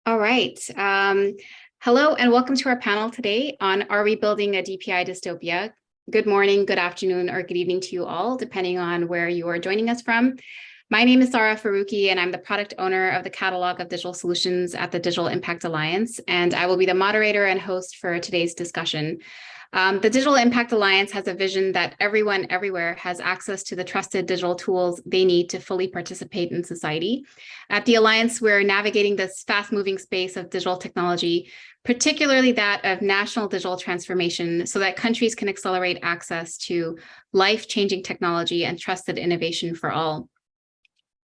All right. Hello and welcome to our panel today on Are We Building a DPI Dystopia? Good morning, good afternoon, or good evening to you all, depending on where you are joining us from. My name is Sarah Faruqi, and I'm the product owner of the Catalog of Digital Solutions at the Digital Impact Alliance, and I will be the moderator and host for today's discussion. The Digital Impact Alliance has a vision that everyone everywhere has access to the trusted digital tools they need to fully participate in society. At the Alliance, we're navigating this fast-moving space of digital technology, particularly that of national digital transformation, so that countries can accelerate access to life-changing technology and trusted innovation for all.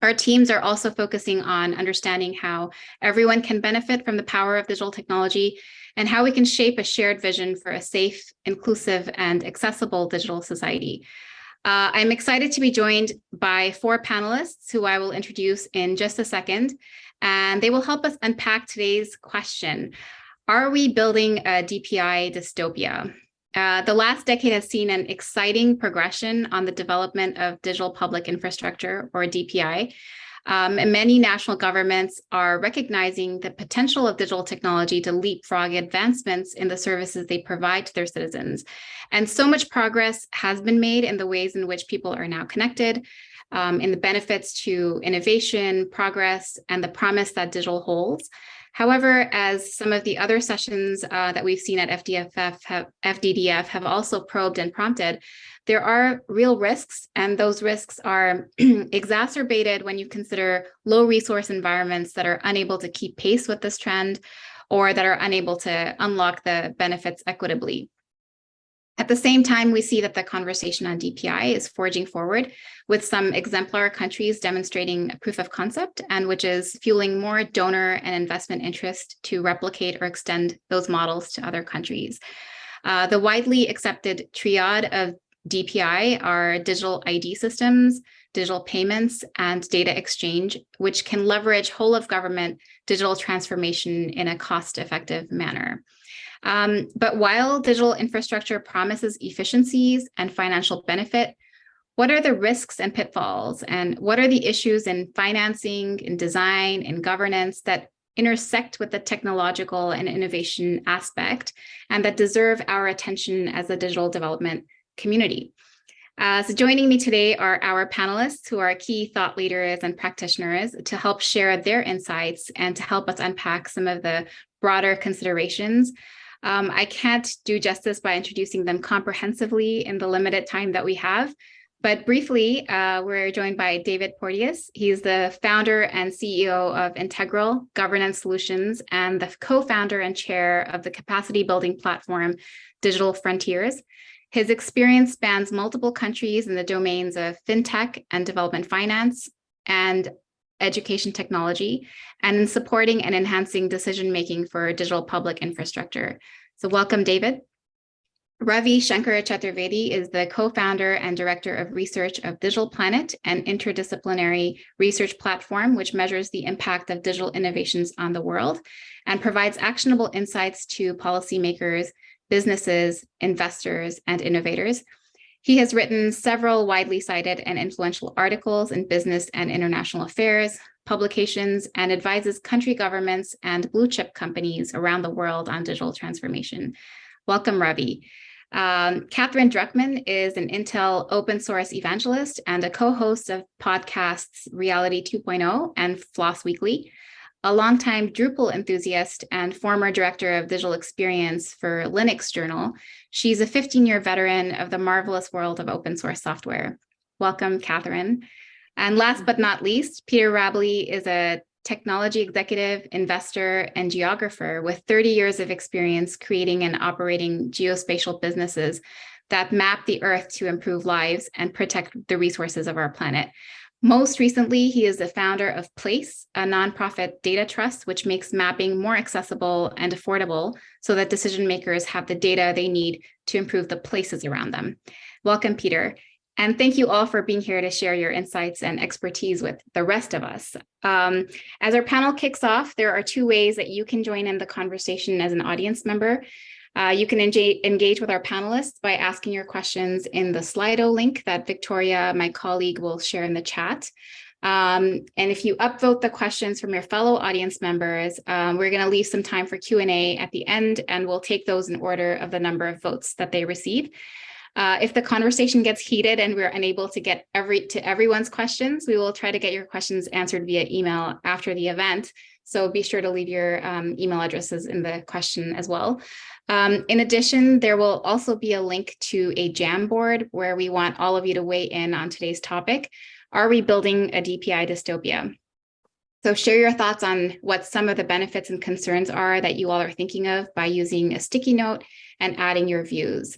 Our teams are also focusing on understanding how everyone can benefit from the power of digital technology and how we can shape a shared vision for a safe, inclusive, and accessible digital society. I'm excited to be joined by four panelists who I will introduce in just a second, and they will help us unpack today's question. Are we building a DPI dystopia? The last decade has seen an exciting progression on the development of digital public infrastructure, or DPI. And many national governments are recognizing the potential of digital technology to leapfrog advancements in the services they provide to their citizens. And so much progress has been made in the ways in which people are now connected, in the benefits to innovation, progress, and the promise that digital holds. However, as some of the other sessions that we've seen at FDDF have also probed and prompted, there are real risks, and those risks are exacerbated when you consider low resource environments that are unable to keep pace with this trend or that are unable to unlock the benefits equitably. At the same time, we see that the conversation on DPI is forging forward, with some exemplar countries demonstrating a proof of concept, and which is fueling more donor and investment interest to replicate or extend those models to other countries. The widely accepted triad of DPI are digital ID systems, digital payments, and data exchange, which can leverage whole of government digital transformation in a cost-effective manner. But while digital infrastructure promises efficiencies and financial benefit, what are the risks and pitfalls? And what are the issues in financing, in design, in governance that intersect with the technological and innovation aspect and that deserve our attention as a digital development community? So joining me today are our panelists, who are key thought leaders and practitioners, to help share their insights and to help us unpack some of the broader considerations. I can't do justice by introducing them comprehensively in the limited time that we have, but briefly, we're joined by David Porteous. He's the founder and CEO of Integral Governance Solutions and the co-founder and chair of the capacity building platform Digital Frontiers. His experience spans multiple countries in the domains of fintech and development finance and education technology, and in supporting and enhancing decision-making for digital public infrastructure. So welcome, David. Ravi Shankar Chaturvedi is the co-founder and director of research of Digital Planet, an interdisciplinary research platform which measures the impact of digital innovations on the world and provides actionable insights to policymakers, businesses, investors, and innovators. He has written several widely cited and influential articles in business and international affairs, publications, and advises country governments and blue chip companies around the world on digital transformation. Welcome, Ravi. Catherine Druckmann is an Intel open source evangelist and a co-host of podcasts Reality 2.0 and Floss Weekly, a longtime Drupal enthusiast and former director of digital experience for Linux Journal. She's a 15-year veteran of the marvelous world of open source software. Welcome, Catherine. And last but not least, Peter Rabley is a technology executive, investor, and geographer with 30 years of experience creating and operating geospatial businesses that map the Earth to improve lives and protect the resources of our planet. Most recently, he is the founder of Place, a nonprofit data trust, which makes mapping more accessible and affordable so that decision makers have the data they need to improve the places around them. Welcome, Peter. And thank you all for being here to share your insights and expertise with the rest of us. As our panel kicks off, there are two ways that you can join in the conversation as an audience member. You can engage with our panelists by asking your questions in the Slido link that Victoria, my colleague, will share in the chat. And if you upvote the questions from your fellow audience members, we're going to leave some time for Q&A at the end, and we'll take those in order of the number of votes that they receive. If the conversation gets heated and we're unable to get to everyone's questions, we will try to get your questions answered via email after the event. So be sure to leave your email addresses in the question as well. In addition, there will also be a link to a Jamboard where we want all of you to weigh in on today's topic. Are we building a DPI dystopia? So share your thoughts on what some of the benefits and concerns are that you all are thinking of by using a sticky note and adding your views.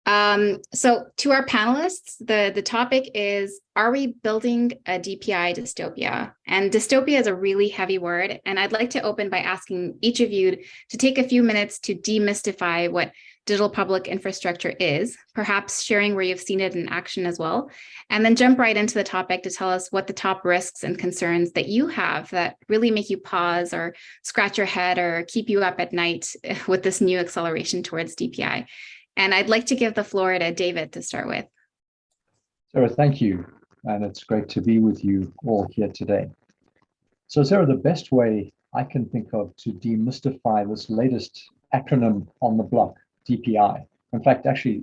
So to our panelists, the topic is, are we building a DPI dystopia? And dystopia is a really heavy word, and I'd like to open by asking each of you to take a few minutes to demystify what digital public infrastructure is, perhaps sharing where you've seen it in action as well, and then jump right into the topic to tell us what the top risks and concerns that you have that really make you pause or scratch your head or keep you up at night with this new acceleration towards DPI. And I'd like to give the floor to David to start with. Sarah, thank you. And it's great to be with you all here today. So Sarah, the best way I can think of to demystify this latest acronym on the block, DPI. In fact, actually,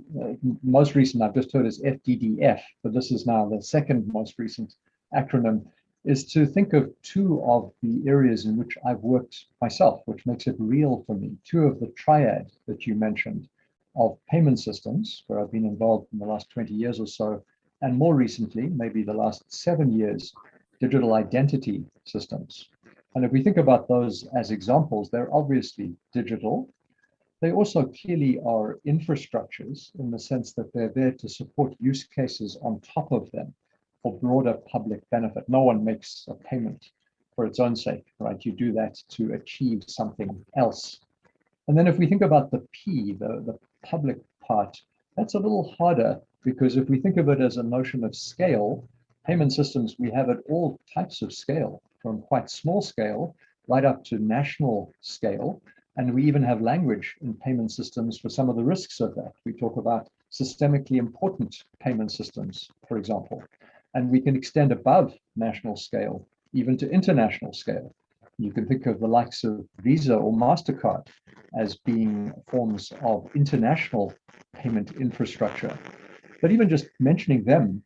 most recent I've just heard is FDDF, but this is now the second most recent acronym, is to think of two of the areas in which I've worked myself, which makes it real for me. Two of the triad that you mentioned, of payment systems, where I've been involved in the last 20 years or so, and more recently, maybe the last 7 years, digital identity systems. And if we think about those as examples, they're obviously digital. They also clearly are infrastructures in the sense that they're there to support use cases on top of them for broader public benefit. No one makes a payment for its own sake, right? You do that to achieve something else. And then if we think about the P, the public part, that's a little harder, because if we think of it as a notion of scale, payment systems, we have at all types of scale, from quite small scale right up to national scale. And we even have language in payment systems for some of the risks of that. We talk about systemically important payment systems, for example, and we can extend above national scale, even to international scale. You can think of the likes of Visa or MasterCard as being forms of international payment infrastructure. But even just mentioning them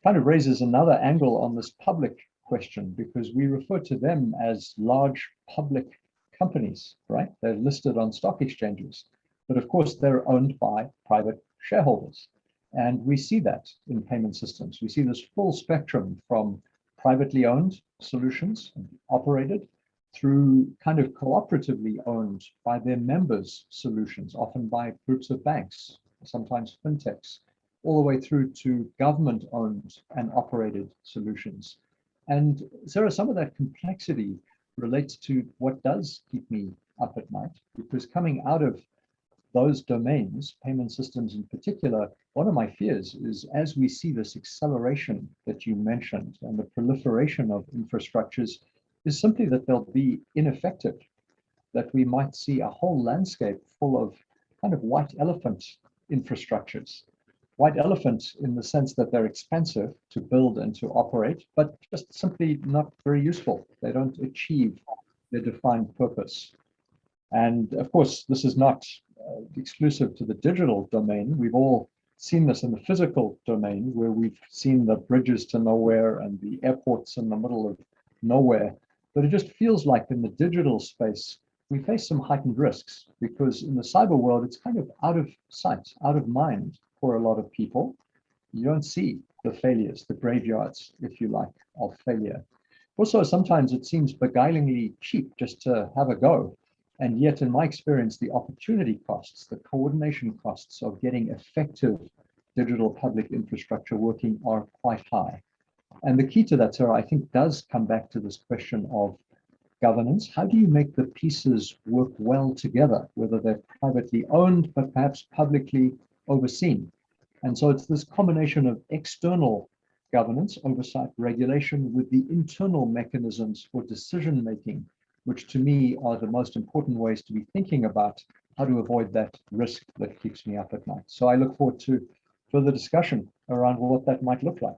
kind of raises another angle on this public question, because we refer to them as large public companies, right? They're listed on stock exchanges, but of course they're owned by private shareholders. And we see that in payment systems. We see this full spectrum from privately owned solutions, operated, through kind of cooperatively owned by their members solutions, often by groups of banks, sometimes fintechs, all the way through to government owned and operated solutions. And Sarah, some of that complexity relates to what does keep me up at night, because coming out of those domains, payment systems in particular, one of my fears is, as we see this acceleration that you mentioned and the proliferation of infrastructures, is simply that they'll be ineffective, that we might see a whole landscape full of kind of white elephant infrastructures. White elephant in the sense that they're expensive to build and to operate, but just simply not very useful. They don't achieve their defined purpose. And of course, this is not exclusive to the digital domain. We've all seen this in the physical domain, where we've seen the bridges to nowhere and the airports in the middle of nowhere. But it just feels like in the digital space, we face some heightened risks, because in the cyber world, it's kind of out of sight, out of mind for a lot of people. You don't see the failures, the graveyards, if you like, of failure. Also, sometimes it seems beguilingly cheap just to have a go. And yet, in my experience, the opportunity costs, the coordination costs of getting effective digital public infrastructure working are quite high. And the key to that, Sarah, I think does come back to this question of governance. How do you make the pieces work well together, whether they're privately owned, but perhaps publicly overseen? And so it's this combination of external governance, oversight, regulation, with the internal mechanisms for decision-making, which to me are the most important ways to be thinking about how to avoid that risk that keeps me up at night. So I look forward to further discussion around what that might look like.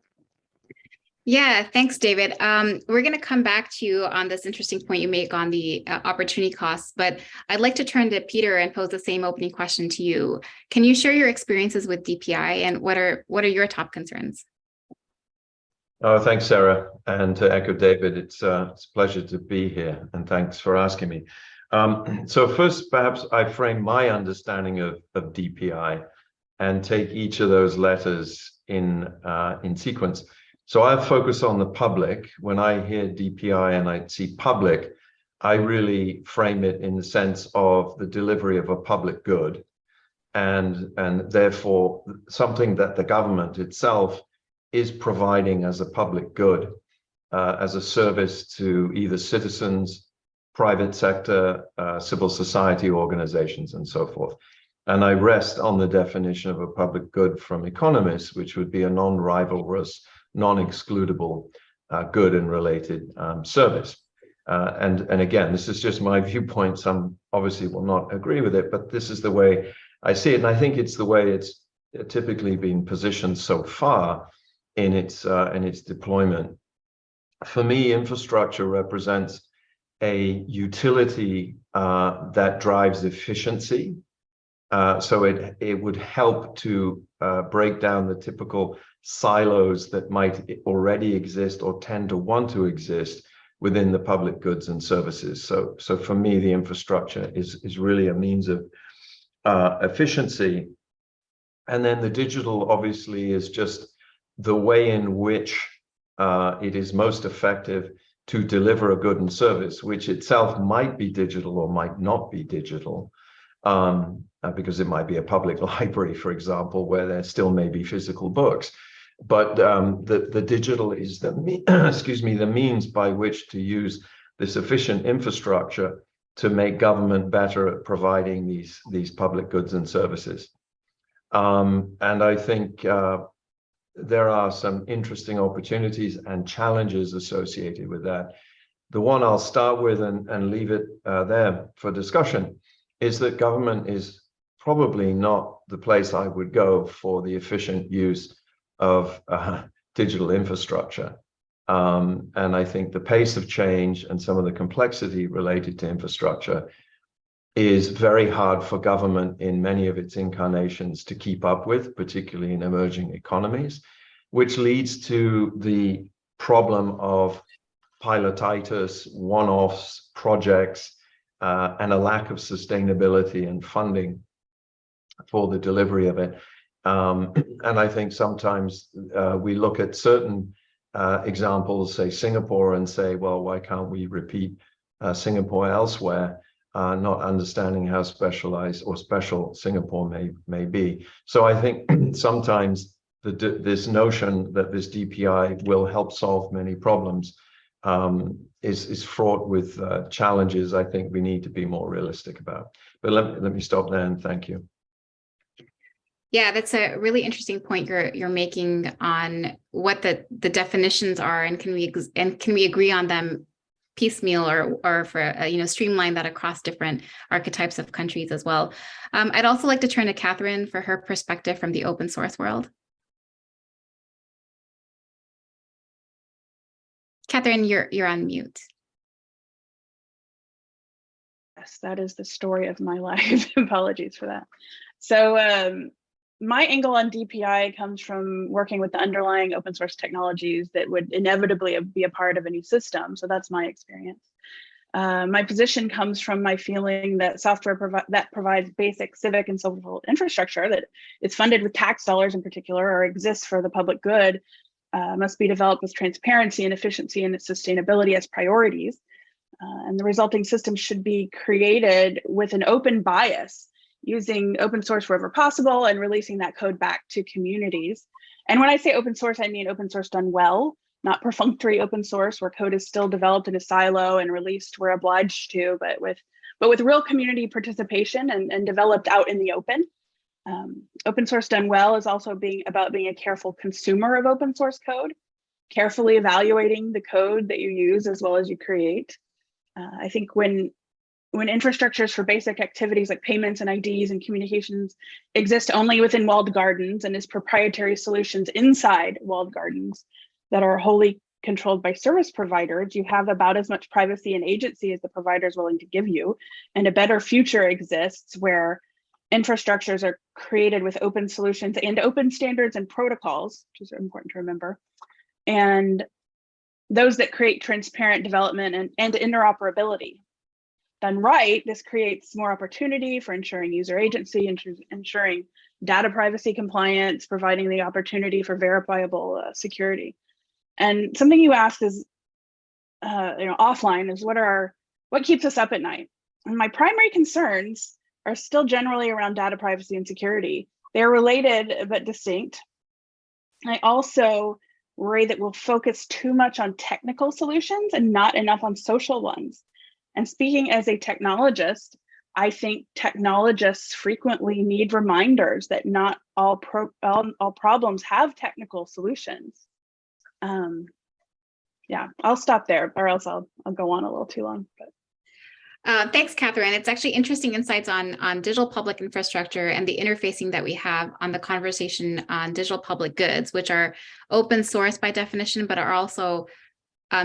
Yeah, thanks, David. We're going to come back to you on this interesting point you make on the opportunity costs, but I'd like to turn to Peter and pose the same opening question to you. Can you share your experiences with DPI and what are your top concerns? Oh, thanks, Sarah. And to echo David, it's a pleasure to be here, and thanks for asking me. So first, perhaps I frame my understanding of DPI and take each of those letters in sequence. So I'll focus on the public. When I hear DPI and I see public, I really frame it in the sense of the delivery of a public good, and therefore something that the government itself is providing as a public good, as a service to either citizens, private sector, civil society organizations, and so forth. And I rest on the definition of a public good from economists, which would be a non-rivalrous, non-excludable good and related service. And again, this is just my viewpoint. Some obviously will not agree with it, but this is the way I see it. And I think it's the way it's typically been positioned so far in its deployment. For me, infrastructure represents a utility that drives efficiency. So it would help to break down the typical silos that might already exist or tend to want to exist within the public goods and services. So for me, the infrastructure is really a means of efficiency. And then the digital obviously is just the way in which it is most effective to deliver a good and service, which itself might be digital or might not be digital, because it might be a public library, for example, where there still may be physical books. But the digital is the means by which to use this efficient infrastructure to make government better at providing these public goods and services. And I think there are some interesting opportunities and challenges associated with that. The one I'll start with and leave it there for discussion is that government is probably not the place I would go for the efficient use of digital infrastructure. And I think the pace of change and some of the complexity related to infrastructure is very hard for government in many of its incarnations to keep up with, particularly in emerging economies, which leads to the problem of pilotitis, one-offs, projects, and a lack of sustainability and funding for the delivery of it. And I think sometimes we look at certain examples, say Singapore, and say, well, why can't we repeat Singapore elsewhere? Not understanding how specialized or special Singapore may be. So I think sometimes this notion that this DPI will help solve many problems is fraught with challenges I think we need to be more realistic about. But let me stop there and thank you. Yeah, that's a really interesting point you're making on what the definitions are, and can we agree on them piecemeal or for streamline that across different archetypes of countries as well. I'd also like to turn to Catherine for her perspective from the open source world. Catherine, you're on mute. Yes, that is the story of my life. Apologies for that. So my angle on DPI comes from working with the underlying open source technologies that would inevitably be a part of a new system. So that's my experience. My position comes from my feeling that software that provides basic civic and social infrastructure that is funded with tax dollars in particular, or exists for the public good, must be developed with transparency and efficiency and sustainability as priorities. And the resulting system should be created with an open bias, using open source wherever possible and releasing that code back to communities. And when I say open source, I mean open source done well, not perfunctory open source where code is still developed in a silo and released where obliged to, but with real community participation and developed out in the open. Open source done well is also about being a careful consumer of open source code, carefully evaluating the code that you use as well as you create. I think when infrastructures for basic activities like payments and IDs and communications exist only within walled gardens and as proprietary solutions inside walled gardens, that are wholly controlled by service providers, you have about as much privacy and agency as the provider is willing to give you. And a better future exists where infrastructures are created with open solutions and open standards and protocols, which is important to remember. And those that create transparent development and interoperability. Done right, this creates more opportunity for ensuring user agency, ensuring data privacy compliance, providing the opportunity for verifiable security. And something you asked is, offline is what keeps us up at night? And my primary concerns are still generally around data privacy and security. They're related but distinct. I also worry that we'll focus too much on technical solutions and not enough on social ones. And speaking as a technologist, I think technologists frequently need reminders that not all problems have technical solutions. Yeah, I'll stop there, or else I'll go on a little too long. But. Thanks, Catherine. It's actually interesting insights on digital public infrastructure and the interfacing that we have on the conversation on digital public goods, which are open source by definition, but are also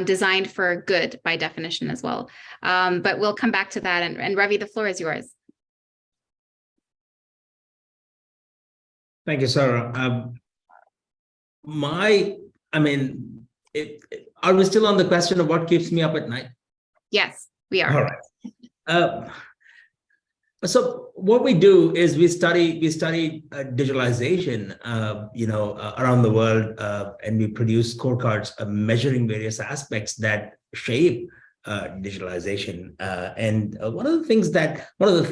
designed for good by definition as well. But we'll come back to that. And Ravi, the floor is yours. Thank you, Sarah. Are we still on the question of what keeps me up at night? Yes, we are. All right. So what we do is we study digitalization, around the world, and we produce scorecards measuring various aspects that shape digitalization. And one of the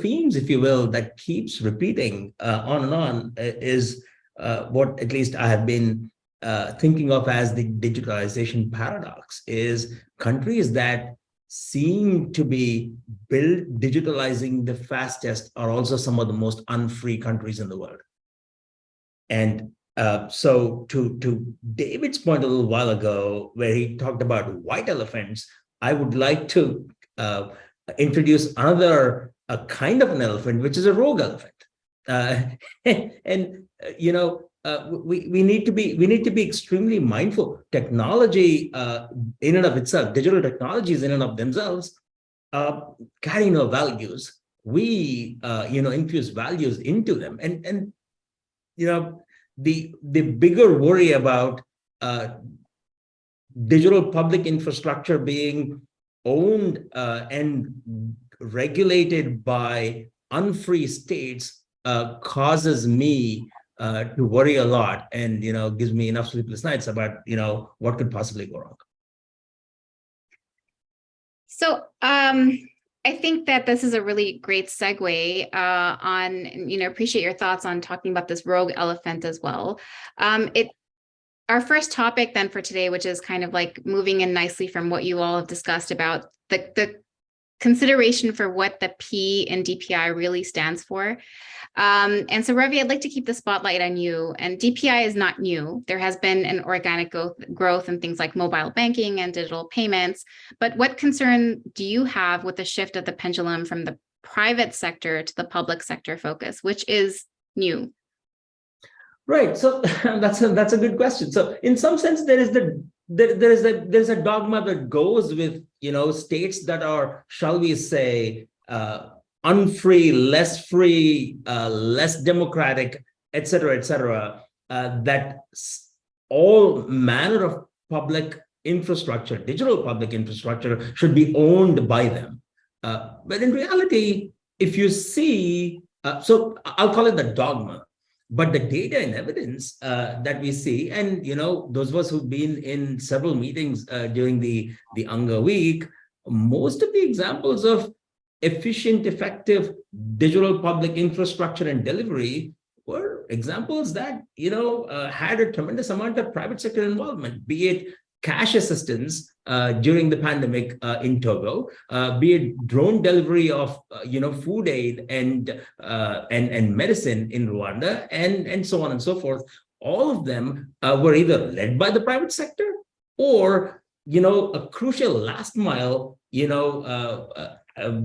themes, if you will, that keeps repeating on and on is what at least I have been thinking of as the digitalization paradox, is countries that seem to be digitalizing the fastest are also some of the most unfree countries in the world. And so to David's point a little while ago, where he talked about white elephants, I would like to introduce another kind of an elephant, which is a rogue elephant. We need to be extremely mindful. Technology in and of itself, digital technologies in and of themselves carry no values. We infuse values into them, and the bigger worry about digital public infrastructure being owned and regulated by unfree states causes me to worry a lot, and gives me enough sleepless nights about what could possibly go wrong. So I think that this is a really great segue on, appreciate your thoughts on talking about this rogue elephant as well. Our first topic then for today, which is kind of like moving in nicely from what you all have discussed about the consideration for what the P in DPI really stands for. And so, Ravi, I'd like to keep the spotlight on you. And DPI is not new. There has been an organic growth in things like mobile banking and digital payments. But what concern do you have with the shift of the pendulum from the private sector to the public sector focus, which is new? Right. So that's a good question. So in some sense, there's a dogma that goes with states that are, shall we say, unfree, less free, less democratic, et cetera, that all manner of public infrastructure, digital public infrastructure, should be owned by them. But in reality, if you see, so I'll call it the dogma, but the data and evidence that we see, and those of us who've been in several meetings during the UNGA week, most of the examples of efficient, effective digital public infrastructure and delivery were examples that had a tremendous amount of private sector involvement, be it cash assistance during the pandemic in Togo, be it drone delivery of food aid and medicine in Rwanda, and so on and so forth. All of them were either led by the private sector or a crucial last mile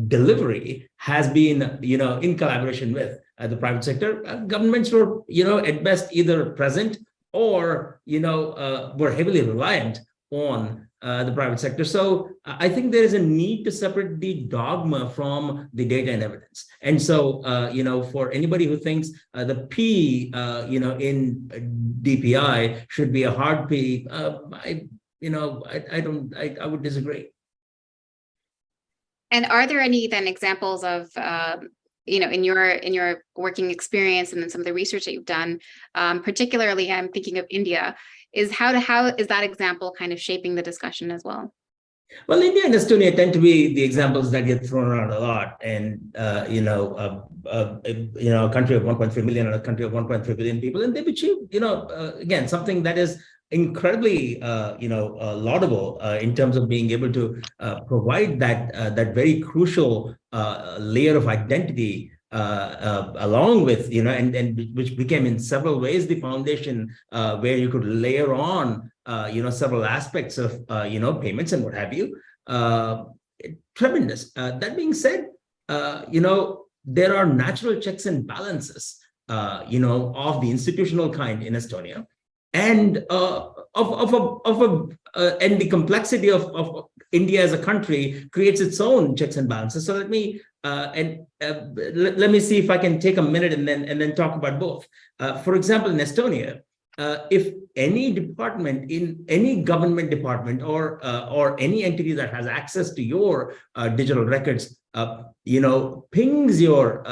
delivery has been in collaboration with the private sector. Governments were at best either present or were heavily reliant on the private sector. So I think there is a need to separate the dogma from the data and evidence. And so, for anybody who thinks the P, in DPI should be a hard P, I would disagree. And are there any then examples of, in your working experience and then some of the research that you've done, particularly I'm thinking of India, how is that example kind of shaping the discussion as well? Well, India and Estonia tend to be the examples that get thrown around a lot, and a country of 1.3 million and a country of 1.3 billion people, and they've achieved, again, something that is incredibly, laudable in terms of being able to provide that very crucial layer of identity. Along with, and which became in several ways the foundation where you could layer on, several aspects of, payments and what have you. Tremendous. That being said, there are natural checks and balances, of the institutional kind in Estonia, and and the complexity of India as a country creates its own checks and balances. So let me see if I can take a minute and then talk about both. For example, in Estonia, if any department in any government department or any entity that has access to your digital records, pings your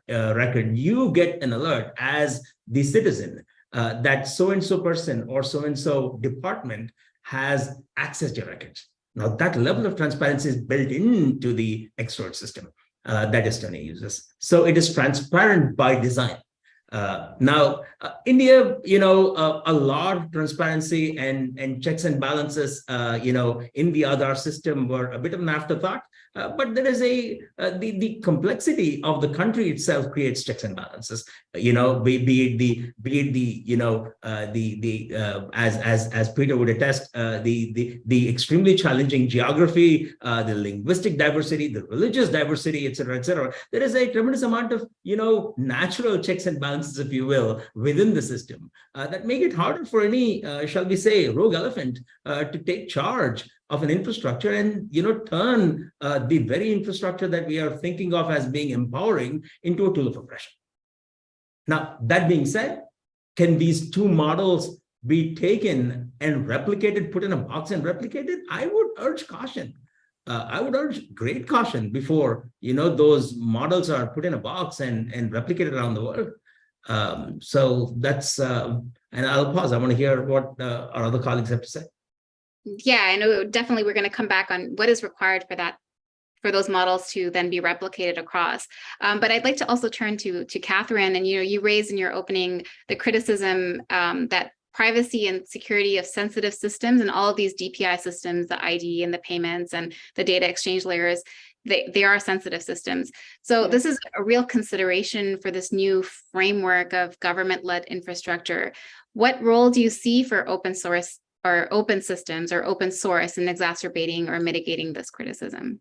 record, you get an alert as the citizen that so-and-so person or so-and-so department has access to your records. Now, that level of transparency is built into the extort system that Estonia uses. So it is transparent by design. Now, India, a lot of transparency and checks and balances, in the Aadhaar system were a bit of an afterthought. But there is the complexity of the country itself creates checks and balances. Be it as Peter would attest, the extremely challenging geography, the linguistic diversity, the religious diversity, et cetera, et cetera. There is a tremendous amount of natural checks and balances, if you will, within the system that make it harder for any, shall we say, rogue elephant to take charge of an infrastructure and turn the very infrastructure that we are thinking of as being empowering into a tool of oppression. Now, that being said, can these two models be taken and replicated, put in a box and replicated? I would urge caution. I would urge great caution before those models are put in a box and replicated around the world. So that's and I'll pause. I want to hear what our other colleagues have to say. Yeah, I know definitely we're going to come back on what is required for those models to then be replicated across. But I'd like to also turn to Catherine, and you raised in your opening the criticism that privacy and security of sensitive systems and all of these DPI systems, the ID and the payments and the data exchange layers, they are sensitive systems. So this is a real consideration for this new framework of government-led infrastructure. What role do you see for open source or open systems or open source in exacerbating or mitigating this criticism?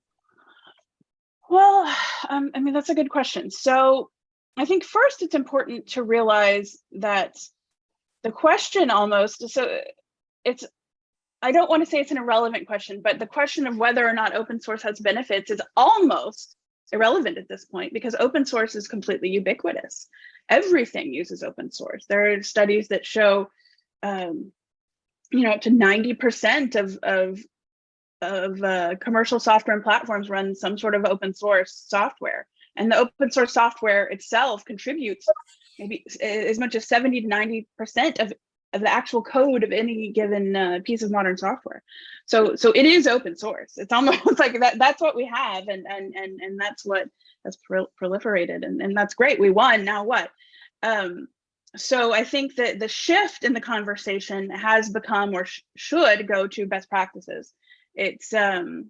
Well, that's a good question. So I think first it's important to realize that the question I don't want to say it's an irrelevant question, but the question of whether or not open source has benefits is almost irrelevant at this point, because open source is completely ubiquitous. Everything uses open source. There are studies that show up to 90% of commercial software and platforms run some sort of open source software. And the open source software itself contributes maybe as much as 70 to 90% of the actual code of any given piece of modern software. So it is open source. It's almost like that's what we have, and that's what has proliferated, and that's great. We won. Now what? So I think that the shift in the conversation has become, or should go to, best practices. It's there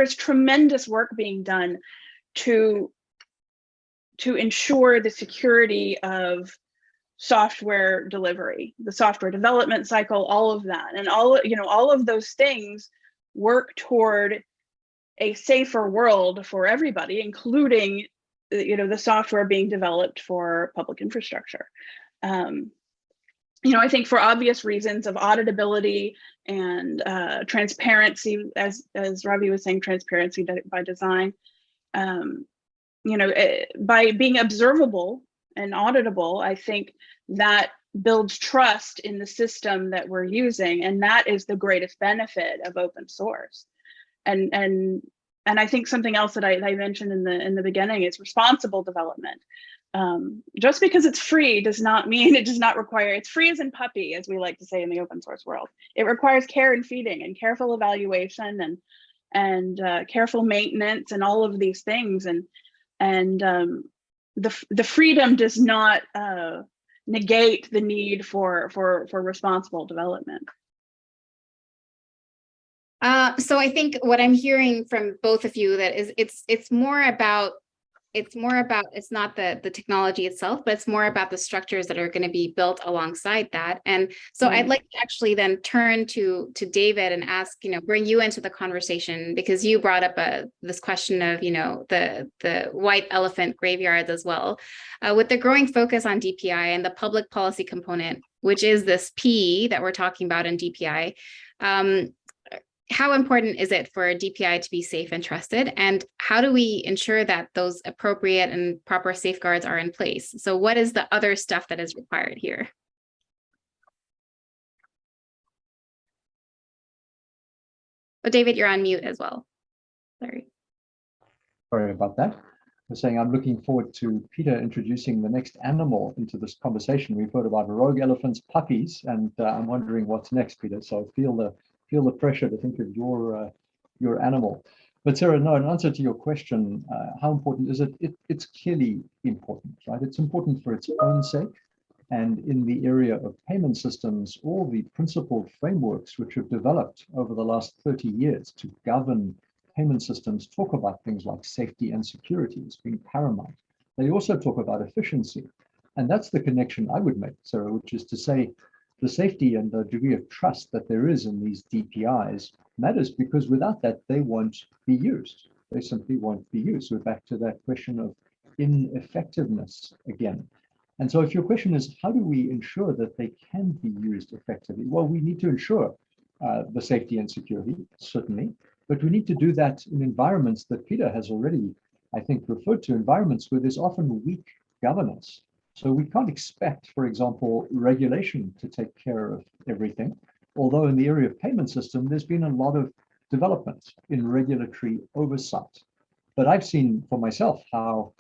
is tremendous work being done to ensure the security of software delivery, the software development cycle, all of that, and all of those things work toward a safer world for everybody, including the software being developed for public infrastructure. I think for obvious reasons of auditability and transparency, as Ravi was saying, transparency by design, by being observable and auditable, I think that builds trust in the system that we're using, and that is the greatest benefit of open source. And I think something else that I mentioned in the beginning is responsible development. Just because it's free does not mean it does not require, it's free as in puppy, as we like to say in the open source world. It requires care and feeding and careful evaluation and careful maintenance and all of these things. And the freedom does not negate the need for responsible development. So I think what I'm hearing from both of you that is it's not the technology itself, but it's more about the structures that are going to be built alongside that. And so I'd like to actually then turn to David and ask, bring you into the conversation, because you brought up this question of, the white elephant graveyards as well. With the growing focus on DPI and the public policy component, which is this P that we're talking about in DPI, how important is it for DPI to be safe and trusted? And how do we ensure that those appropriate and proper safeguards are in place? So what is the other stuff that is required here? But David, you're on mute as well. Sorry about that. I was saying I'm looking forward to Peter introducing the next animal into this conversation. We've heard about rogue elephants, puppies, and I'm wondering what's next, Peter. So feel the pressure to think of your animal. But Sarah, no, in answer to your question, how important is it? It's clearly important, right? It's important for its own sake. And in the area of payment systems, all the principled frameworks which have developed over the last 30 years to govern payment systems talk about things like safety and security as being paramount. They also talk about efficiency. And that's the connection I would make, Sarah, which is to say, the safety and the degree of trust that there is in these DPIs matters, because without that, they won't be used. They simply won't be used. We're back to that question of ineffectiveness again. And so if your question is, how do we ensure that they can be used effectively? Well, we need to ensure the safety and security, certainly, but we need to do that in environments that Peter has already, I think, referred to, environments where there's often weak governance. So we can't expect, for example, regulation to take care of everything. Although in the area of payment system, there's been a lot of development in regulatory oversight. But I've seen for myself how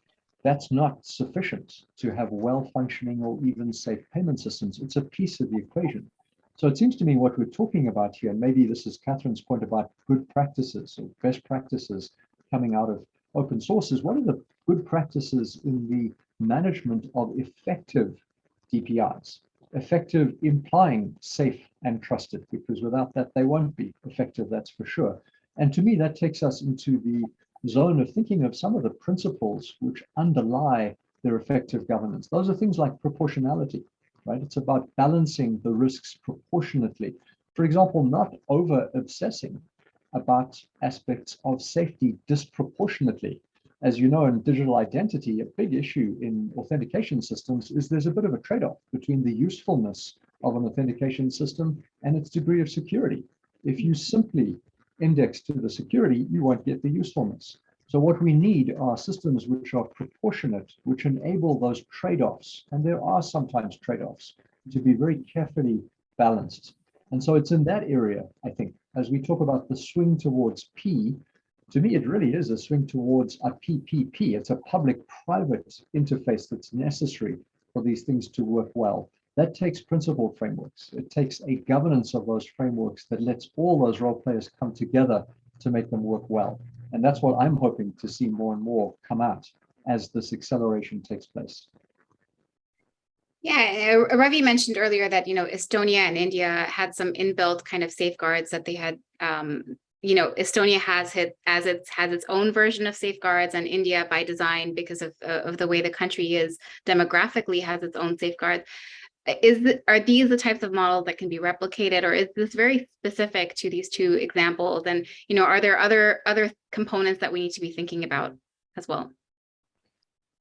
that's not sufficient to have well-functioning or even safe payment systems. It's a piece of the equation. So it seems to me what we're talking about here, and maybe this is Catherine's point about good practices or best practices coming out of open sources. What are the good practices in the management of effective DPIs? Effective implying safe and trusted, because without that, they won't be effective, that's for sure. And to me, that takes us into the zone of thinking of some of the principles which underlie their effective governance. Those are things like proportionality, right? It's about balancing the risks proportionately. For example, not over-obsessing about aspects of safety disproportionately. As you know, in digital identity, a big issue in authentication systems is there's a bit of a trade-off between the usefulness of an authentication system and its degree of security. If you simply index to the security, you won't get the usefulness. So what we need are systems which are proportionate, which enable those trade-offs, and there are sometimes trade-offs, to be very carefully balanced. And so it's in that area, I think, as we talk about the swing towards P, to me, it really is a swing towards a PPP. It's a public-private interface that's necessary for these things to work well. That takes principled frameworks. It takes a governance of those frameworks that lets all those role players come together to make them work well. And that's what I'm hoping to see more and more come out as this acceleration takes place. Yeah, Ravi mentioned earlier that, Estonia and India had some inbuilt kind of safeguards that they had. Estonia has its own version of safeguards, and India, by design, because of the way the country is demographically, has its own safeguards. Are these the types of models that can be replicated, or is this very specific to these two examples? And are there other components that we need to be thinking about as well?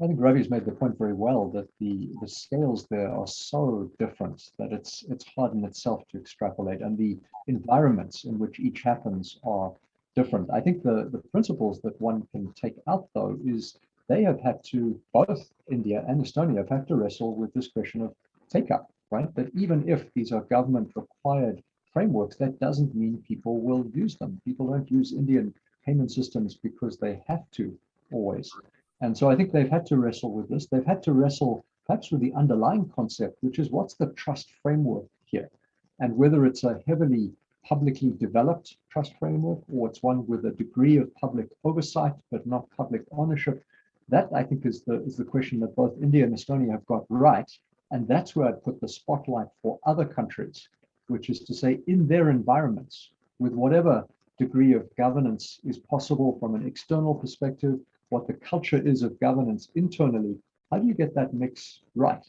I think Ravi's made the point very well that the scales there are so different that it's hard in itself to extrapolate, and the environments in which each happens are different. I think the principles that one can take out, though, is they have had to, both India and Estonia have had to wrestle with this question of take-up, right? That even if these are government required frameworks, that doesn't mean people will use them. People don't use Indian payment systems because they have to always. And so I think they've had to wrestle with this. They've had to wrestle perhaps with the underlying concept, which is what's the trust framework here? And whether it's a heavily publicly developed trust framework or it's one with a degree of public oversight, but not public ownership, that I think is the question that both India and Estonia have got right. And that's where I'd put the spotlight for other countries, which is to say in their environments, with whatever degree of governance is possible from an external perspective, what the culture is of governance internally, how do you get that mix right?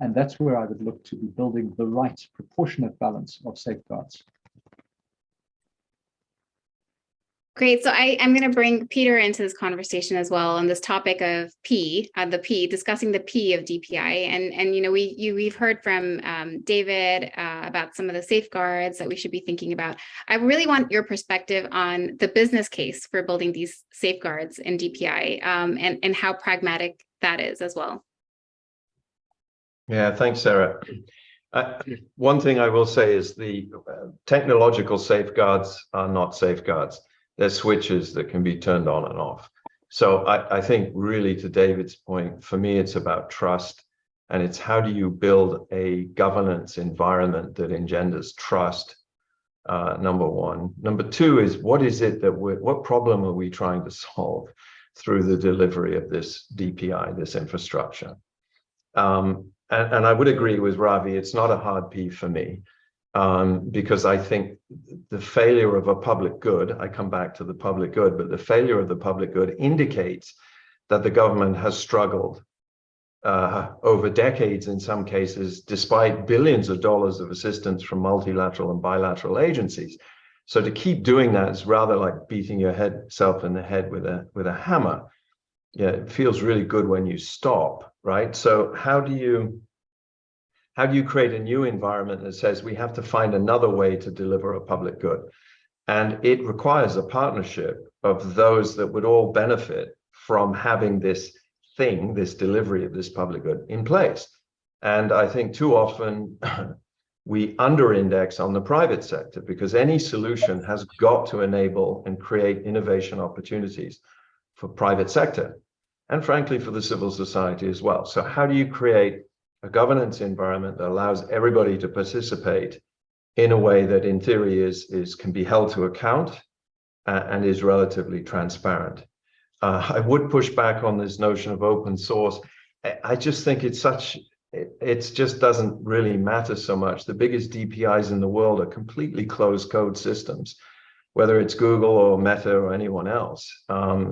And that's where I would look to be building the right proportionate balance of safeguards. Great. So I'm going to bring Peter into this conversation as well on this topic of discussing the P of DPI. And you know, we've heard from David about some of the safeguards that we should be thinking about. I really want your perspective on the business case for building these safeguards in DPI and how pragmatic that is as well. Yeah, thanks, Sarah. One thing I will say is the technological safeguards are not safeguards. They're switches that can be turned on and off. So I think really to David's point, for me, it's about trust, and it's how do you build a governance environment that engenders trust, number one. Number two is what is it that what problem are we trying to solve through the delivery of this DPI, this infrastructure? And I would agree with Ravi, it's not a hard P for me. Because I think the failure of a public good, I come back to the public good, but the failure of the public good indicates that the government has struggled over decades in some cases, despite billions of dollars of assistance from multilateral and bilateral agencies. So to keep doing that is rather like beating yourself in the head with a hammer. Yeah, it feels really good when you stop, right? So how do you create a new environment that says we have to find another way to deliver a public good? And it requires a partnership of those that would all benefit from having this thing, this delivery of this public good in place. And I think too often we under-index on the private sector because any solution has got to enable and create innovation opportunities for private sector and frankly for the civil society as well. So how do you create a governance environment that allows everybody to participate in a way that in theory can be held to account and is relatively transparent? I would push back on this notion of open source. I just think it just doesn't really matter so much. The biggest DPIs in the world are completely closed code systems, whether it's Google or Meta or anyone else.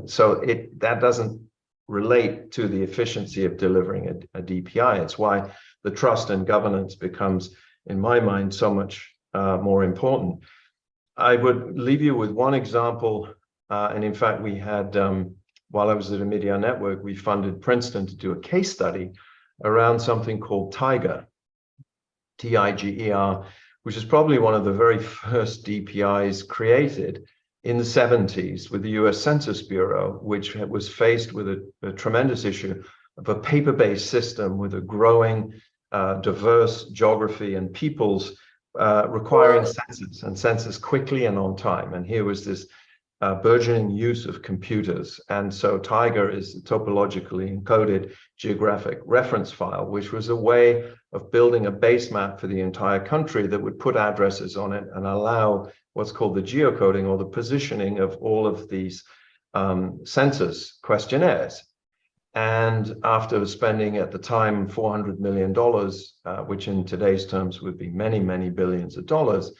So that doesn't relate to the efficiency of delivering a DPI. It's why the trust and governance becomes, in my mind, so much more important. I would leave you with one example. And in fact, we had, while I was at a Media Network, we funded Princeton to do a case study around something called TIGER, T-I-G-E-R, which is probably one of the very first DPIs created in the 70s with the US Census Bureau, which was faced with a tremendous issue of a paper-based system with a growing diverse geography and peoples requiring census quickly and on time. And here was this burgeoning use of computers. And so TIGER is a topologically encoded geographic reference file, which was a way of building a base map for the entire country that would put addresses on it and allow what's called the geocoding or the positioning of all of these census questionnaires. And after spending at the time $400 million, which in today's terms would be many, many billions of dollars,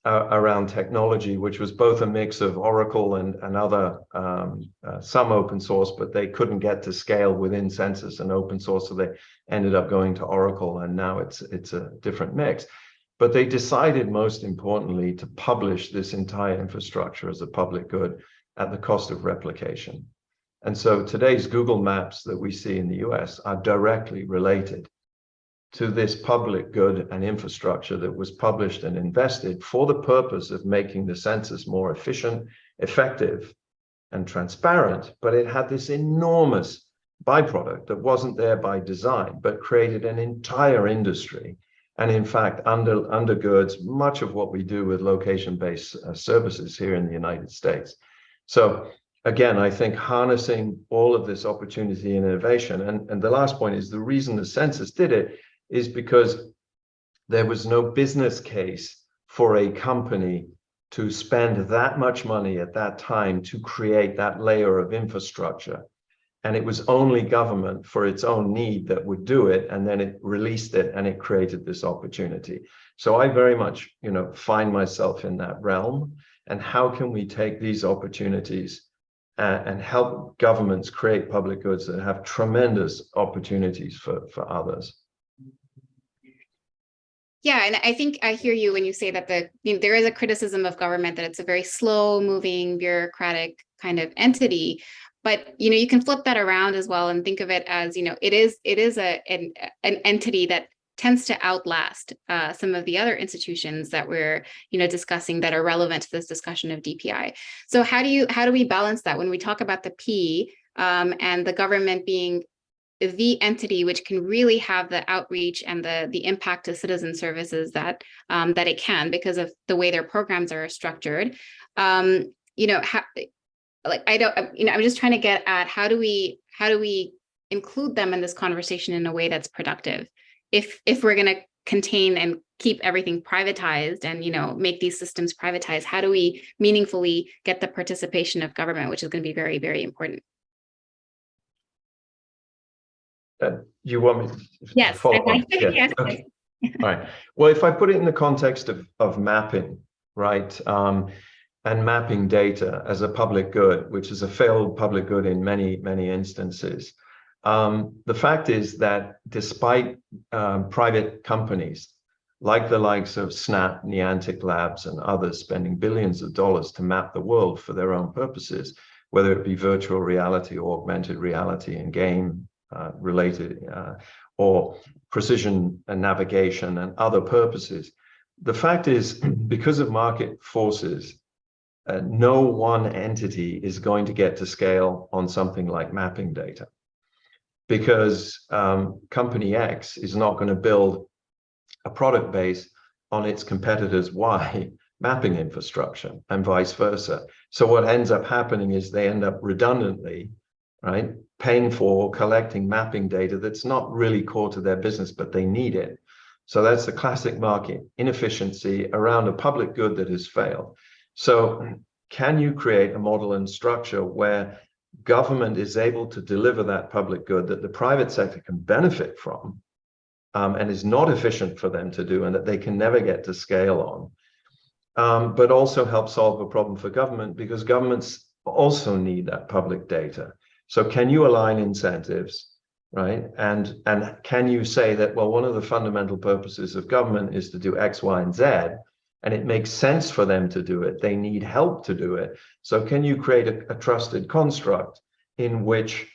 around technology, which was both a mix of Oracle and other, some open source, but they couldn't get to scale within census and open source, so they ended up going to Oracle, and now it's a different mix. But they decided, most importantly, to publish this entire infrastructure as a public good at the cost of replication. And so today's Google Maps that we see in the US are directly related to this public good and infrastructure that was published and invested for the purpose of making the census more efficient, effective, and transparent. But it had this enormous byproduct that wasn't there by design, but created an entire industry. And in fact, undergirds much of what we do with location-based services here in the United States. So again, I think harnessing all of this opportunity and innovation, and the last point is the reason the census did it is because there was no business case for a company to spend that much money at that time to create that layer of infrastructure. And it was only government for its own need that would do it, and then it released it and it created this opportunity. So I very much, find myself in that realm. And how can we take these opportunities and help governments create public goods that have tremendous opportunities for others? Yeah, and I think I hear you when you say that there is a criticism of government that it's a very slow-moving, bureaucratic kind of entity. But you can flip that around as well and think of it as it is an entity that tends to outlast some of the other institutions that we're discussing that are relevant to this discussion of DPI. So how do we balance that when we talk about the P and the government being the entity which can really have the outreach and the impact to citizen services that it can because of the way their programs are structured? I'm just trying to get at how do we include them in this conversation in a way that's productive? If we're going to contain and keep everything privatized and make these systems privatized, how do we meaningfully get the participation of government, which is going to be very, very important? You want me to follow up? Yes. Yes. Okay. All right. Well, if I put it in the context of mapping, right, and mapping data as a public good, which is a failed public good in many, many instances, the fact is that despite private companies like the likes of Snap, Niantic Labs, and others spending billions of dollars to map the world for their own purposes, whether it be virtual reality or augmented reality and game related or precision and navigation and other purposes. The fact is, because of market forces, no one entity is going to get to scale on something like mapping data, because company X is not going to build a product base on its competitors Y mapping infrastructure and vice versa. So what ends up happening is they end up redundantly, right, paying for collecting mapping data that's not really core to their business, but they need it. So that's the classic market inefficiency around a public good that has failed. So can you create a model and structure where government is able to deliver that public good that the private sector can benefit from and is not efficient for them to do and that they can never get to scale on, but also help solve a problem for government because governments also need that public data. So can you align incentives, right? And can you say that, well, one of the fundamental purposes of government is to do X, Y, and Z, and it makes sense for them to do it. They need help to do it. So can you create a trusted construct in which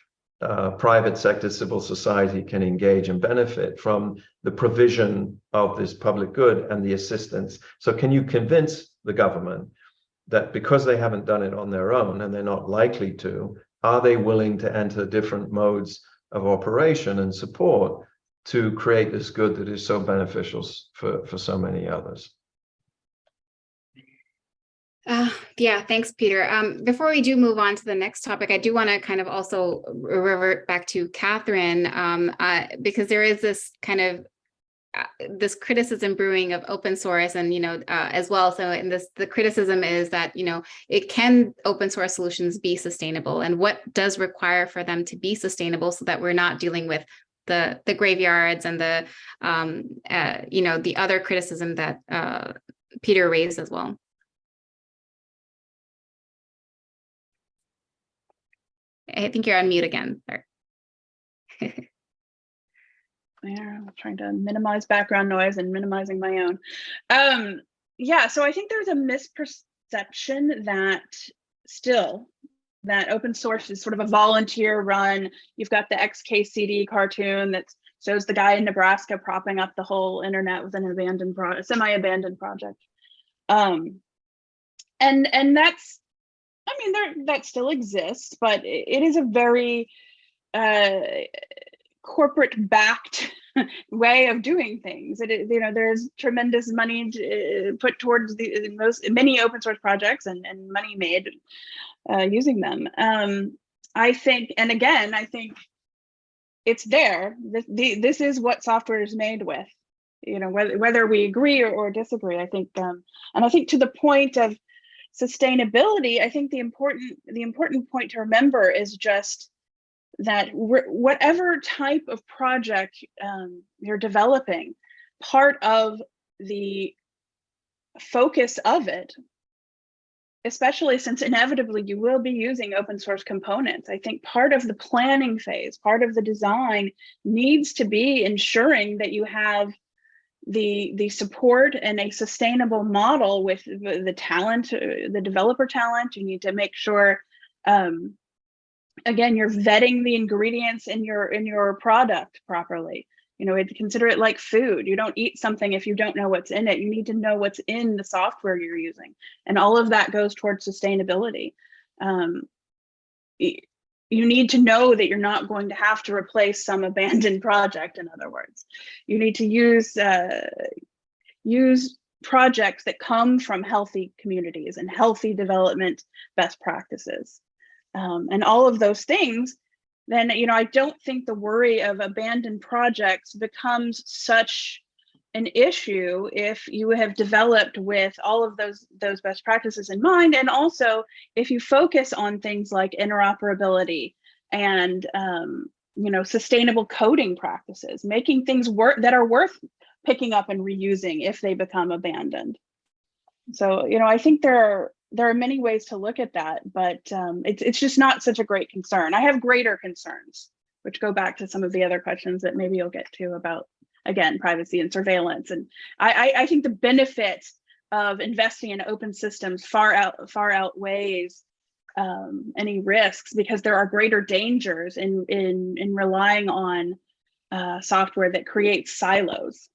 private sector civil society can engage and benefit from the provision of this public good and the assistance? So can you convince the government that because they haven't done it on their own and they're not likely to, are they willing to enter different modes of operation and support to create this good that is so beneficial for so many others? Yeah, thanks, Peter. Before we do move on to the next topic, I do want to kind of also revert back to Catherine, because there is this kind of this criticism brewing of open source and, as well. So in this, the criticism is that, can open source solutions be sustainable, and what does require for them to be sustainable so that we're not dealing with the graveyards and the, the other criticism that Peter raised as well. I think you're on mute again. I'm trying to minimize background noise and minimizing my own. Yeah, so I think there's a misperception that still that open source is sort of a volunteer run. You've got the XKCD cartoon that shows the guy in Nebraska propping up the whole internet with an abandoned semi-abandoned project. And that's, I mean, that still exists, but it is a very corporate-backed way of doing things. You know, there's tremendous money put towards many open source projects and money made using them. I think, and again, I think it's there. This is what software is made with. You know, whether we agree or disagree. I think, and I think to the point of sustainability, I think the important point to remember is just that whatever type of project you're developing, part of the focus of it, especially since inevitably you will be using open source components, I think part of the planning phase, part of the design needs to be ensuring that you have the support and a sustainable model with the talent, the developer talent. You need to make sure, again, you're vetting the ingredients in your product properly. You know, consider it like food. You don't eat something if you don't know what's in it. You need to know what's in the software you're using, and all of that goes towards sustainability. You need to know that you're not going to have to replace some abandoned project. In other words, you need to use projects that come from healthy communities and healthy development best practices, and all of those things. Then, you know, I don't think the worry of abandoned projects becomes such an issue if you have developed with all of those best practices in mind, and also if you focus on things like interoperability and you know, sustainable coding practices, making things that are worth picking up and reusing if they become abandoned. So, you know, I think there are many ways to look at that, but it's just not such a great concern. I have greater concerns, which go back to some of the other questions that maybe you'll get to about, again, privacy and surveillance. And I think the benefit of investing in open systems far outweighs any risks, because there are greater dangers in relying on software that creates silos.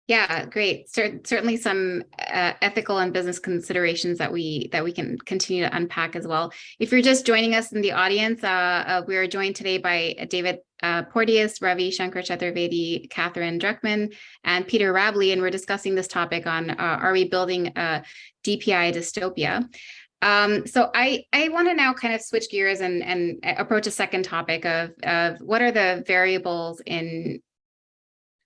Yeah, great. Certainly some ethical and business considerations that we can continue to unpack as well. If you're just joining us in the audience, we are joined today by David Porteous, Ravi Shankar Chaturvedi, Catherine Druckman, and Peter Rabley, and we're discussing this topic on are we building a DPI dystopia? So I want to now kind of switch gears and approach a second topic of what are the variables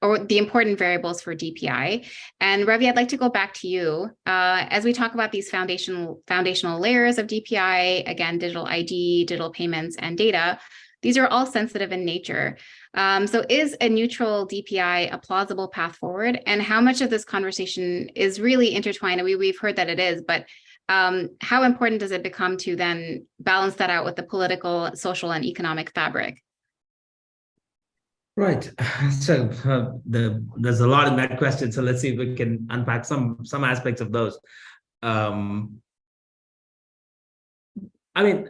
or the important variables for DPI. And Ravi, I'd like to go back to you. As we talk about these foundational layers of DPI, again, digital ID, digital payments, and data, these are all sensitive in nature. So is a neutral DPI a plausible path forward? And how much of this conversation is really intertwined? We've heard that it is, but how important does it become to then balance that out with the political, social, and economic fabric? Right. So there's a lot in that question. So let's see if we can unpack some aspects of those. I mean,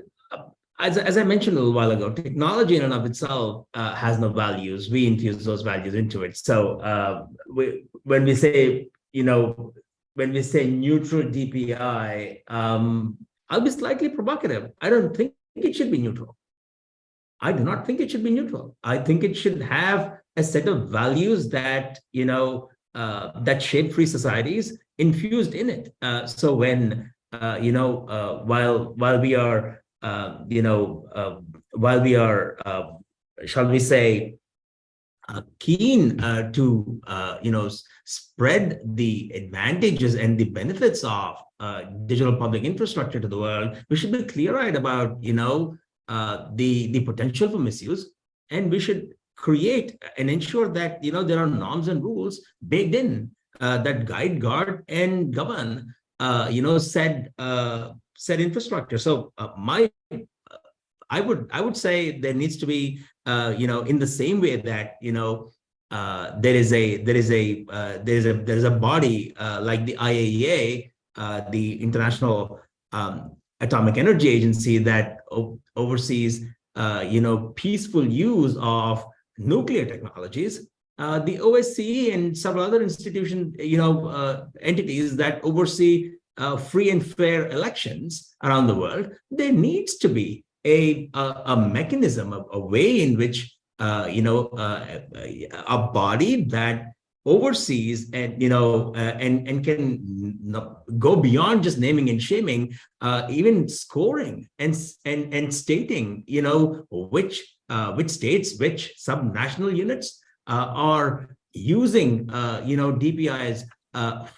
as I mentioned a little while ago, technology in and of itself has no values. We infuse those values into it. So when we say, you know, when we say neutral DPI, I'll be slightly provocative. I don't think it should be neutral. I do not think it should be neutral. I think it should have a set of values that, you know, that shape free societies infused in it. So when, you know, while we are, you know, while we are, shall we say, keen to, you know, spread the advantages and the benefits of digital public infrastructure to the world, we should be clear-eyed about, you know, the potential for misuse, and we should create and ensure that, you know, there are norms and rules baked in that guide, guard, and govern, you know, said infrastructure. So I would say there needs to be, you know, in the same way that, you know, there is a body like the IAEA, the International Atomic Energy Agency that oversees, peaceful use of nuclear technologies. The OSCE and several other institutions, entities that oversee free and fair elections around the world. There needs to be a mechanism, a way in which a body that oversees and and can go beyond just naming and shaming, even scoring and stating which states, which subnational units are using DPIs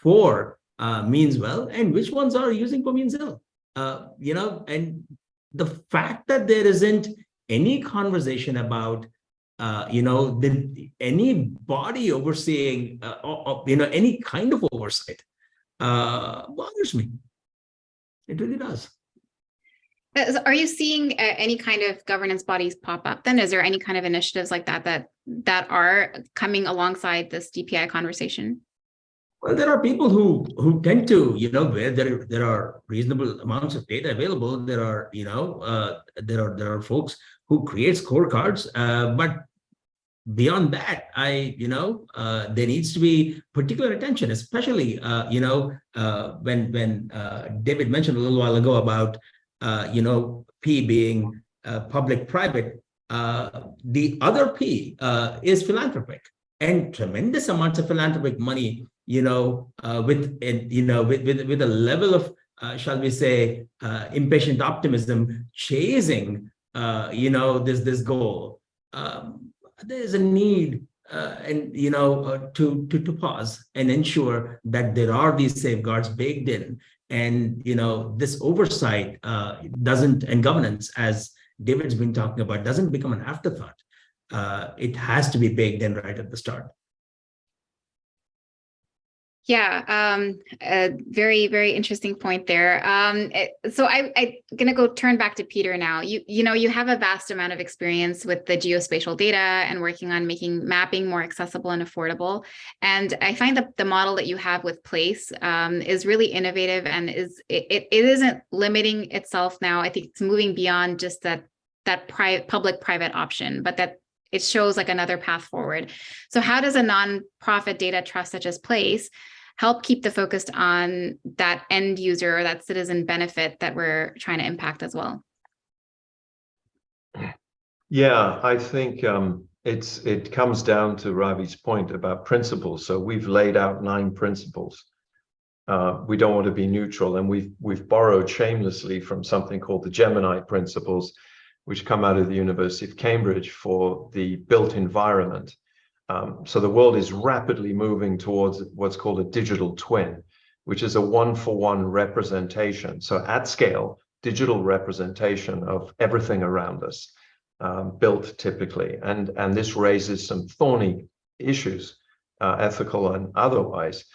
for means well, and which ones are using for means ill. And the fact that there isn't any conversation about any body overseeing any kind of oversight bothers me. It really does. Are you seeing any kind of governance bodies pop up then? Is there any kind of initiatives like that are coming alongside this DPI conversation? Well, there are people who tend to, where there are reasonable amounts of data available. There are, there are folks who create scorecards, but beyond that, there needs to be particular attention, especially, when David mentioned a little while ago about, P being public-private. The other P is philanthropic, and tremendous amounts of philanthropic money, with a level of, shall we say, impatient optimism, chasing, this goal. There's a need, to pause and ensure that there are these safeguards baked in, and this oversight doesn't, and governance, as David's been talking about, doesn't become an afterthought. It has to be baked in right at the start. Yeah, a very, very interesting point there. So I'm going to turn back to Peter now. You have a vast amount of experience with the geospatial data and working on making mapping more accessible and affordable. And I find that the model that you have with Place is really innovative, and it isn't limiting itself now. I think it's moving beyond just that public-private option, but that it shows like another path forward. So how does a nonprofit data trust such as Place help keep the focus on that end user or that citizen benefit that we're trying to impact as well? Yeah, I think it comes down to Ravi's point about principles. So we've laid out 9 principles. We don't want to be neutral, and we've borrowed shamelessly from something called the Gemini principles, which come out of the University of Cambridge for the built environment. So the world is rapidly moving towards what's called a digital twin, which is a 1-for-1 representation. So at scale, digital representation of everything around us, built typically. And this raises some thorny issues, ethical and otherwise.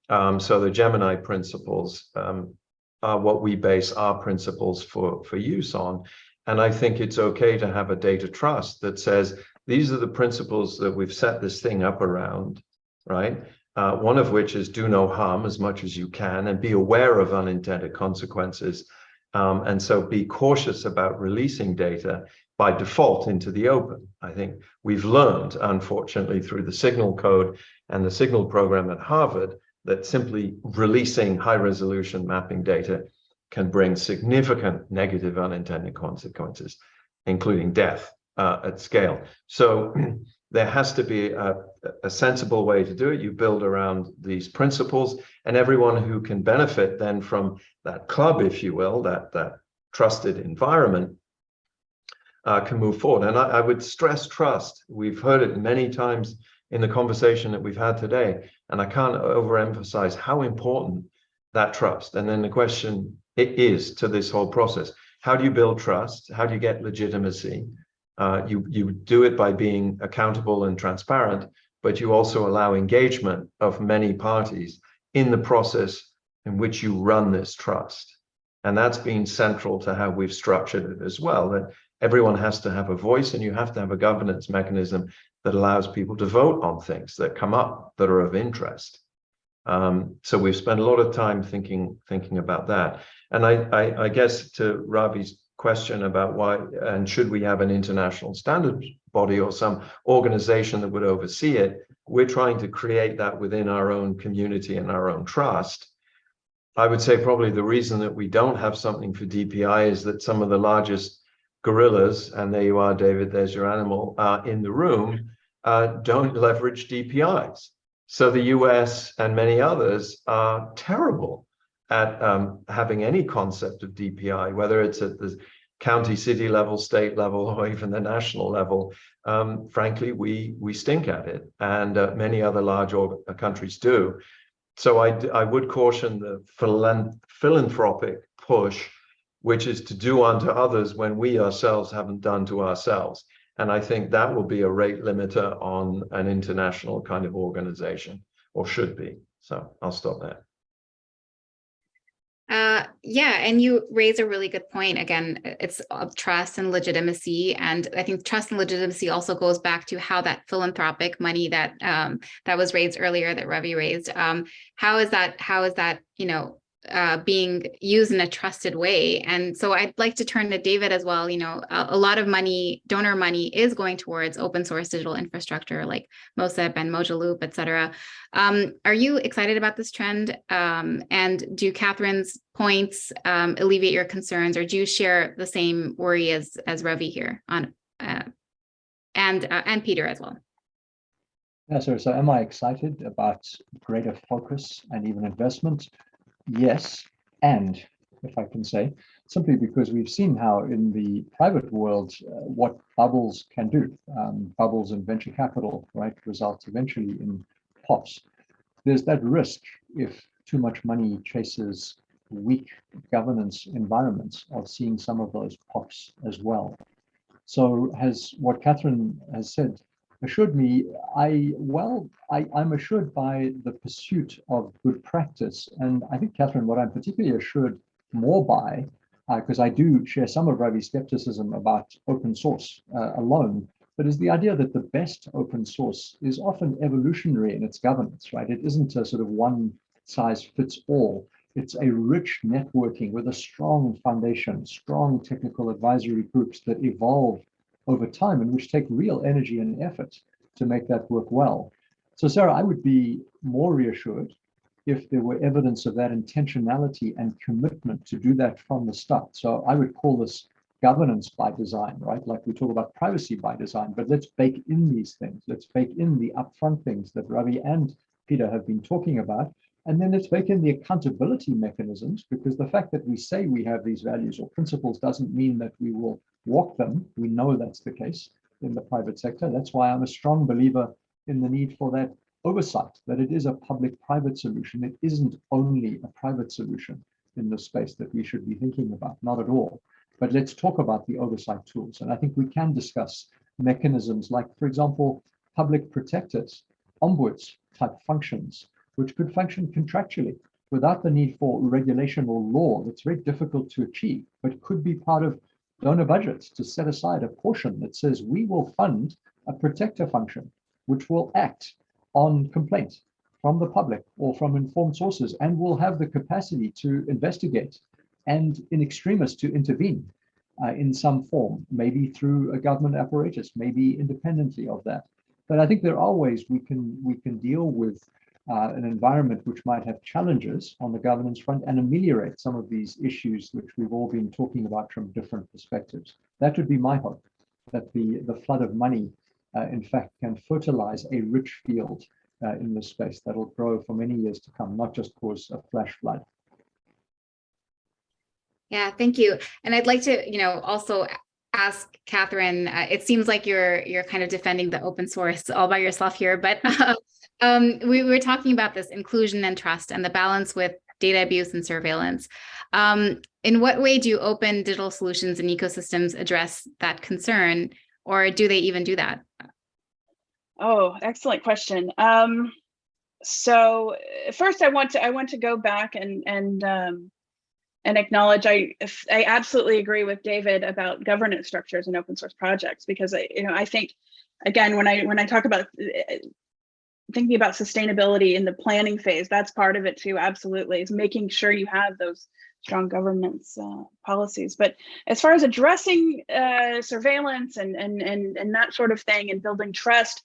So the Gemini principles are what we base our principles for use on. And I think it's okay to have a data trust that says, these are the principles that we've set this thing up around, right? One of which is do no harm as much as you can and be aware of unintended consequences. And so be cautious about releasing data by default into the open. I think we've learned, unfortunately, through the Signal Code and the Signal program at Harvard, that simply releasing high-resolution mapping data can bring significant negative unintended consequences, including death at scale. So there has to be a sensible way to do it. You build around these principles, and everyone who can benefit then from that club, if you will, that trusted environment, can move forward. And I would stress trust. We've heard it many times in the conversation that we've had today, and I can't overemphasize how important that trust. And then the question is to this whole process: how do you build trust? How do you get legitimacy? You do it by being accountable and transparent, but you also allow engagement of many parties in the process in which you run this trust. And that's been central to how we've structured it as well, that everyone has to have a voice, and you have to have a governance mechanism that allows people to vote on things that come up that are of interest. So we've spent a lot of time thinking about that. And I guess to Ravi's question about why and should we have an international standards body or some organization that would oversee it, we're trying to create that within our own community and our own trust. I would say probably the reason that we don't have something for DPI is that some of the largest gorillas, and there you are, David, there's your animal, in the room, don't leverage DPIs. So the US and many others are terrible at having any concept of DPI, whether it's at the county, city level, state level, or even the national level. Frankly, we stink at it, and many other large countries do. So I would caution the philanthropic push, which is to do unto others when we ourselves haven't done to ourselves. And I think that will be a rate limiter on an international kind of organization, or should be. So I'll stop there. Yeah, and you raise a really good point. Again, it's of trust and legitimacy, and I think trust and legitimacy also goes back to how that philanthropic money that that was raised earlier, that Ravi raised. How is that being used in a trusted way? And so I'd like to turn to David as well. A lot of money, donor money, is going towards open source digital infrastructure like MOSIP and Mojaloop, et cetera. Are you excited about this trend? And do Catherine's points alleviate your concerns, or do you share the same worry as Ravi here on and Peter as well? Yeah, so am I excited about greater focus and even investment? Yes, and if I can say, simply because we've seen how in the private world, what bubbles can do. Bubbles in venture capital, right, results eventually in pops. There's that risk if too much money chases weak governance environments of seeing some of those pops as well. So has what Catherine has said assured me, I'm assured by the pursuit of good practice. And I think, Catherine, what I'm particularly assured more by, because I do share some of Ravi's skepticism about open source alone, but is the idea that the best open source is often evolutionary in its governance, right? It isn't a sort of one size fits all. It's a rich networking with a strong foundation, strong technical advisory groups that evolve over time and which take real energy and effort to make that work well. So Sarah, I would be more reassured if there were evidence of that intentionality and commitment to do that from the start. So I would call this governance by design, right? Like we talk about privacy by design, but let's bake in these things. Let's bake in the upfront things that Ravi and Peter have been talking about. And then let's bake in the accountability mechanisms, because the fact that we say we have these values or principles doesn't mean that we will walk them. We know that's the case in the private sector. That's why I'm a strong believer in the need for that oversight, that it is a public-private solution. It isn't only a private solution in the space that we should be thinking about, not at all. But let's talk about the oversight tools. And I think we can discuss mechanisms like, for example, public protectors, ombuds type functions, which could function contractually without the need for regulation or law. That's very difficult to achieve, but could be part of donor budgets to set aside a portion that says we will fund a protector function, which will act on complaints from the public or from informed sources, and will have the capacity to investigate and in extremis to intervene in some form, maybe through a government apparatus, maybe independently of that. But I think there are ways we can deal with an environment which might have challenges on the governance front and ameliorate some of these issues which we've all been talking about from different perspectives. That would be my hope, that the flood of money, in fact, can fertilize a rich field in this space that will grow for many years to come, not just cause a flash flood. Yeah, thank you. And I'd like to, also ask Catherine, it seems like you're kind of defending the open source all by yourself here, but we were talking about this inclusion and trust and the balance with data abuse and surveillance. In what way do open digital solutions and ecosystems address that concern, or do they even do that? Oh, excellent question. So first, I want to go back and acknowledge I absolutely agree with David about governance structures in open source projects, because I think, again, when I talk about thinking about sustainability in the planning phase, that's part of it too, absolutely, is making sure you have those strong governance policies. But as far as addressing surveillance and that sort of thing and building trust,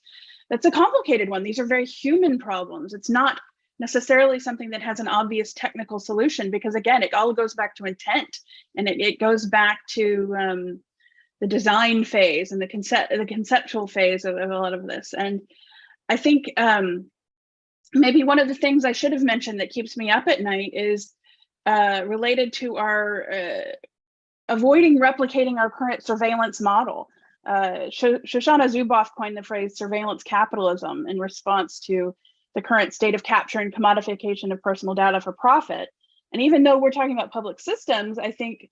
that's a complicated one. These are very human problems. It's not necessarily something that has an obvious technical solution, because again, it all goes back to intent, and it goes back to the design phase and the conceptual phase of a lot of this. And I think maybe one of the things I should have mentioned that keeps me up at night is related to our avoiding replicating our current surveillance model. Shoshana Zuboff coined the phrase surveillance capitalism in response to the current state of capture and commodification of personal data for profit. And even though we're talking about public systems, I think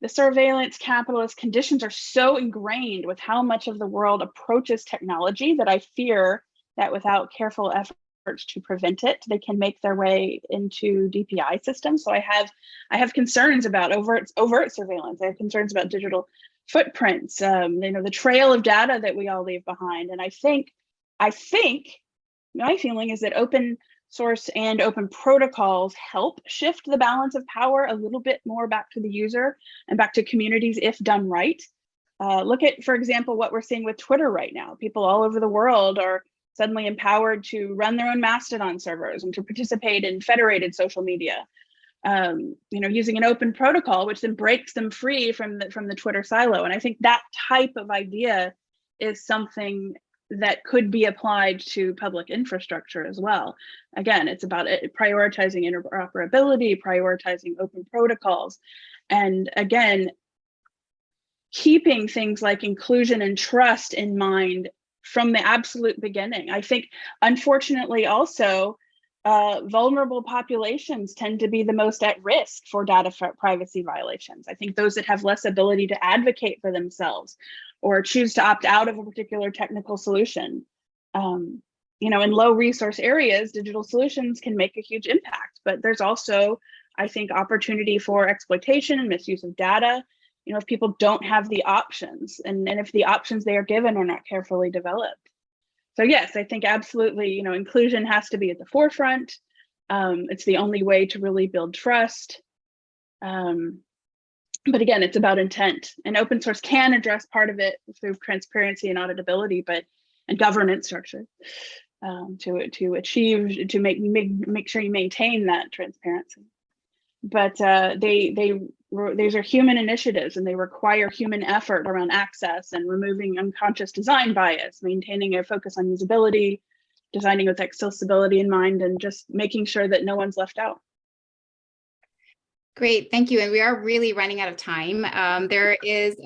the surveillance capitalist conditions are so ingrained with how much of the world approaches technology that I fear that without careful efforts to prevent it, they can make their way into DPI systems. So I have concerns about overt surveillance. I have concerns about digital footprints, the trail of data that we all leave behind. And I think my feeling is that open source and open protocols help shift the balance of power a little bit more back to the user and back to communities if done right. Look at, for example, what we're seeing with Twitter right now. People all over the world are suddenly empowered to run their own Mastodon servers and to participate in federated social media, using an open protocol, which then breaks them free from the Twitter silo. And I think that type of idea is something that could be applied to public infrastructure as well. Again, it's about prioritizing interoperability, prioritizing open protocols, and again, keeping things like inclusion and trust in mind from the absolute beginning. I think, unfortunately, also, vulnerable populations tend to be the most at risk for data privacy violations. I think those that have less ability to advocate for themselves or choose to opt out of a particular technical solution. In low resource areas, digital solutions can make a huge impact, but there's also, I think, opportunity for exploitation and misuse of data, if people don't have the options and if the options they are given are not carefully developed. So yes, I think absolutely, inclusion has to be at the forefront. It's the only way to really build trust. But again, it's about intent, and open source can address part of it through transparency and auditability, and governance structure to achieve, to make sure you maintain that transparency. But these are human initiatives, and they require human effort around access and removing unconscious design bias, maintaining a focus on usability, designing with accessibility in mind, and just making sure that no one's left out. Great, thank you. And we are really running out of time. There is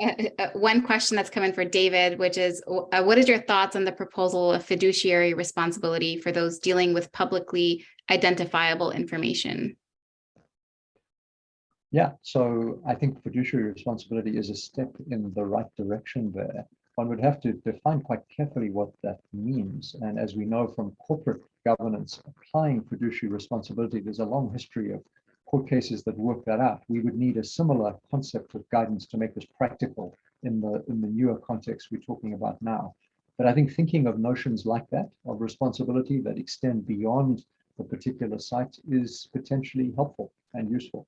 one question that's come in for David, which is, what is your thoughts on the proposal of fiduciary responsibility for those dealing with publicly identifiable information? Yeah, so I think fiduciary responsibility is a step in the right direction there. One would have to define quite carefully what that means. And as we know from corporate governance, applying fiduciary responsibility, there's a long history of court cases that work that out. We would need a similar concept of guidance to make this practical in the newer context we're talking about now. But I think thinking of notions like that, of responsibility that extend beyond the particular site, is potentially helpful and useful.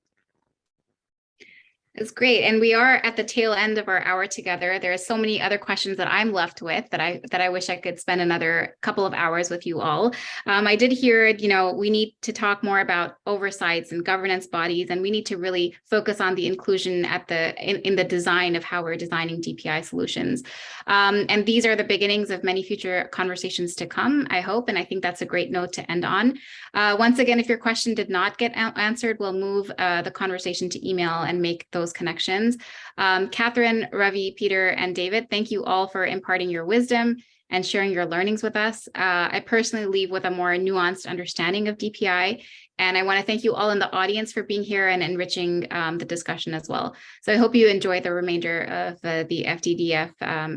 It's great. And we are at the tail end of our hour together. There are so many other questions that I'm left with that I wish I could spend another couple of hours with you all. I did hear, we need to talk more about oversights and governance bodies, and we need to really focus on the inclusion in the design of how we're designing DPI solutions. And these are the beginnings of many future conversations to come, I hope. And I think that's a great note to end on. Once again, if your question did not get answered, we'll move the conversation to email and make those connections. Catherine, Ravi, Peter, and David, thank you all for imparting your wisdom and sharing your learnings with us. I personally leave with a more nuanced understanding of DPI, and I want to thank you all in the audience for being here and enriching the discussion as well. So I hope you enjoy the remainder of the FDDF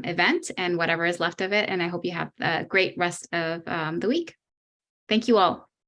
event and whatever is left of it, and I hope you have a great rest of the week. Thank you all.